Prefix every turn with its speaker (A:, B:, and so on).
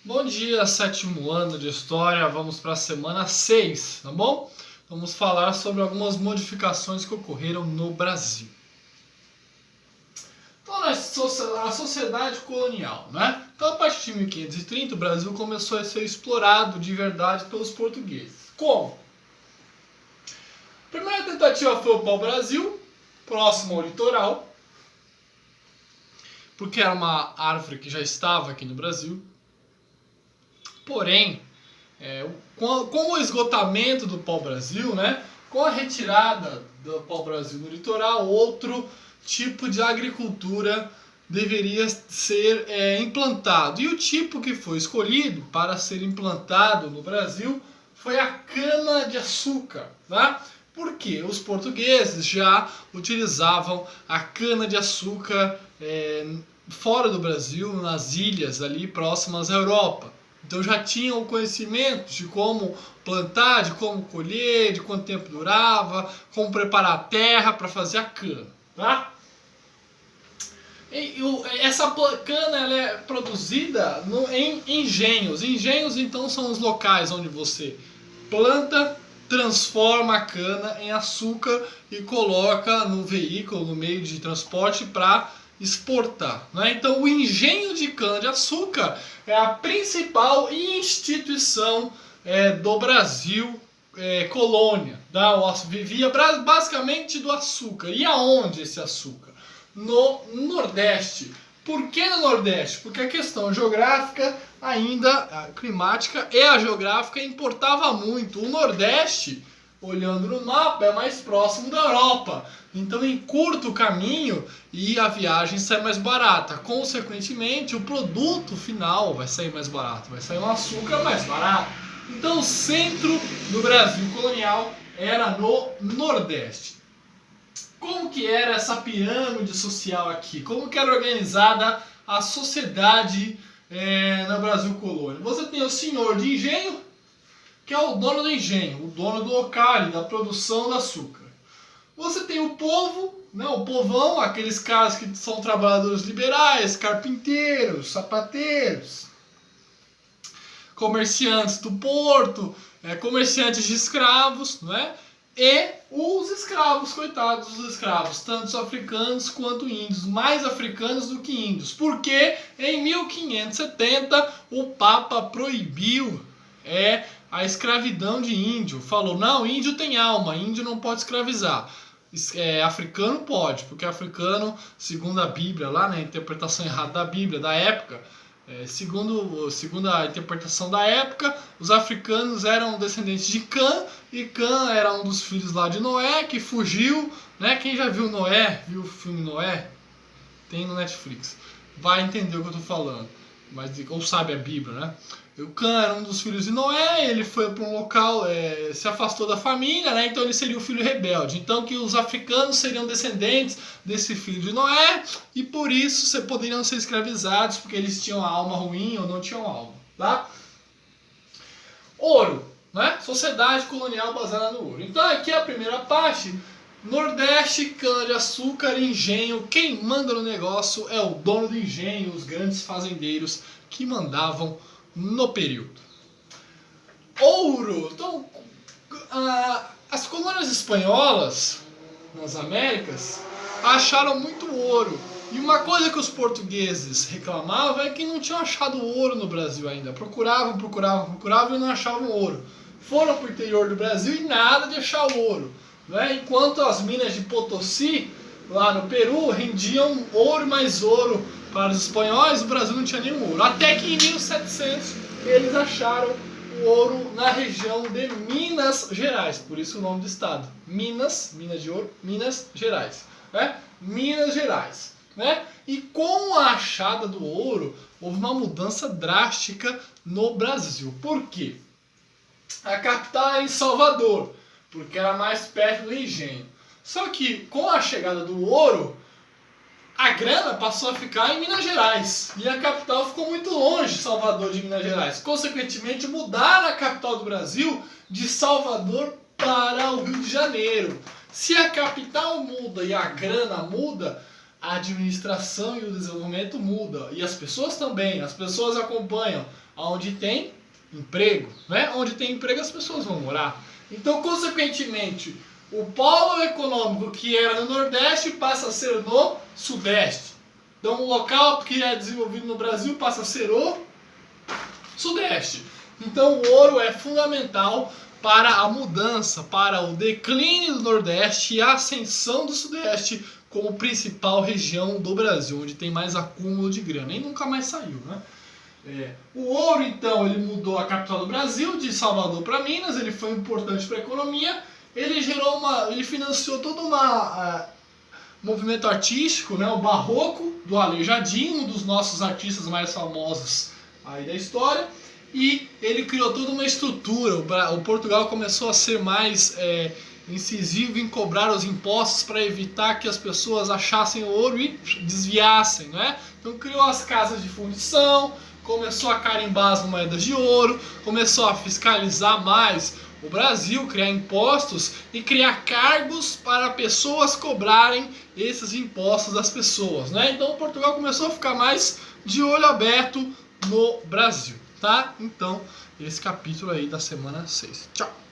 A: Bom dia, sétimo ano de História, vamos para a semana 6, tá bom? Vamos falar sobre algumas modificações que ocorreram no Brasil. Então, a sociedade colonial, né? Então, a partir de 1530, o Brasil começou a ser explorado de verdade pelos portugueses. Como? A primeira tentativa foi o pau-brasil, próximo ao litoral, porque era uma árvore que já estava aqui no Brasil. Porém, com o esgotamento do pau-brasil, né, com a retirada do pau-brasil no litoral, outro tipo de agricultura deveria ser implantado. E o tipo que foi escolhido para ser implantado no Brasil foi a cana-de-açúcar. Tá? Porque os portugueses já utilizavam a cana-de-açúcar fora do Brasil, nas ilhas ali próximas à Europa. Então já tinham o conhecimento de como plantar, de como colher, de quanto tempo durava, como preparar a terra para fazer a cana. Tá? Essa cana ela é produzida em engenhos. Engenhos, então, são os locais onde você planta, transforma a cana em açúcar e coloca no veículo, no meio de transporte para exportar. Né? Então, o engenho de cana-de-açúcar é a principal instituição do Brasil colônia. Tá? Vivia basicamente do açúcar. E aonde esse açúcar? No Nordeste. Por que no Nordeste? Porque a questão geográfica ainda, a climática e a geográfica importava muito. O Nordeste, olhando no mapa, é mais próximo da Europa. Então encurta o caminho e a viagem sai mais barata. Consequentemente, o produto final vai sair mais barato. Vai sair um açúcar mais barato. Então o centro do Brasil colonial era no Nordeste. Como que era essa pirâmide social aqui? Como que era organizada a sociedade no Brasil colônia? Você tem o senhor de engenho, que é o dono do engenho, o dono do local, da produção do açúcar. Você tem o povo, né, o povão, aqueles caras que são trabalhadores liberais, carpinteiros, sapateiros, comerciantes do porto, comerciantes de escravos, não é? E os escravos, coitados dos escravos, tanto africanos quanto índios, mais africanos do que índios, porque em 1570 o Papa proibiu a escravidão de índio. Falou, não, índio tem alma, índio não pode escravizar. Africano pode, porque africano, segundo a Bíblia, lá na interpretação errada da Bíblia, da época, segundo a interpretação da época, os africanos eram descendentes de Cã, e Cã era um dos filhos lá de Noé, que fugiu, né? Quem já viu Noé, viu o filme Noé? Tem no Netflix. Vai entender o que eu tô falando, ou sabe a Bíblia, né? O Cã era um dos filhos de Noé, ele foi para um local, se afastou da família, né? Então ele seria o filho rebelde. Então que os africanos seriam descendentes desse filho de Noé e por isso poderiam ser escravizados, porque eles tinham a alma ruim ou não tinham alma. Tá? Ouro, né? Sociedade colonial baseada no ouro. Então aqui é a primeira parte. Nordeste, cana-de-açúcar, engenho. Quem manda no negócio é o dono do engenho, os grandes fazendeiros que mandavam no período. Ouro. Então, as colônias espanholas nas Américas acharam muito ouro. E uma coisa que os portugueses reclamavam é que não tinham achado ouro no Brasil ainda. Procuravam e não achavam ouro. Foram para o interior do Brasil e nada de achar ouro. Né? Enquanto as minas de Potosí, lá no Peru, rendiam ouro mais ouro para os espanhóis, o Brasil não tinha nenhum ouro. Até que em 1700 eles acharam o ouro na região de Minas Gerais. Por isso o nome do estado. Minas de ouro, Minas Gerais. Né? Minas Gerais. Né? E com a achada do ouro, houve uma mudança drástica no Brasil. Por quê? A capital é em Salvador, porque era mais perto do engenho. Só que com a chegada do ouro, a grana passou a ficar em Minas Gerais. E a capital ficou muito longe de Salvador de Minas Gerais. Consequentemente, mudaram a capital do Brasil de Salvador para o Rio de Janeiro. Se a capital muda e a grana muda, a administração e o desenvolvimento muda. E as pessoas também. As pessoas acompanham onde tem emprego, né? Onde tem emprego as pessoas vão morar. Então, consequentemente, o polo econômico que era no Nordeste passa a ser no Sudeste. Então, o local que é desenvolvido no Brasil passa a ser o Sudeste. Então, o ouro é fundamental para a mudança, para o declínio do Nordeste e a ascensão do Sudeste como principal região do Brasil, onde tem mais acúmulo de grana. E nunca mais saiu, né? O ouro, então, ele mudou a capital do Brasil, de Salvador para Minas, ele foi importante para a economia, ele financiou todo um movimento artístico, né? O barroco do Aleijadinho, um dos nossos artistas mais famosos aí da história, e ele criou toda uma estrutura. O Portugal começou a ser mais incisivo em cobrar os impostos para evitar que as pessoas achassem o ouro e desviassem, né? Então criou as casas de fundição, começou a carimbar as moedas de ouro, começou a fiscalizar mais o Brasil, criar impostos e criar cargos para pessoas cobrarem esses impostos das pessoas, né? Então Portugal começou a ficar mais de olho aberto no Brasil, tá? Então, esse capítulo aí da semana 6. Tchau!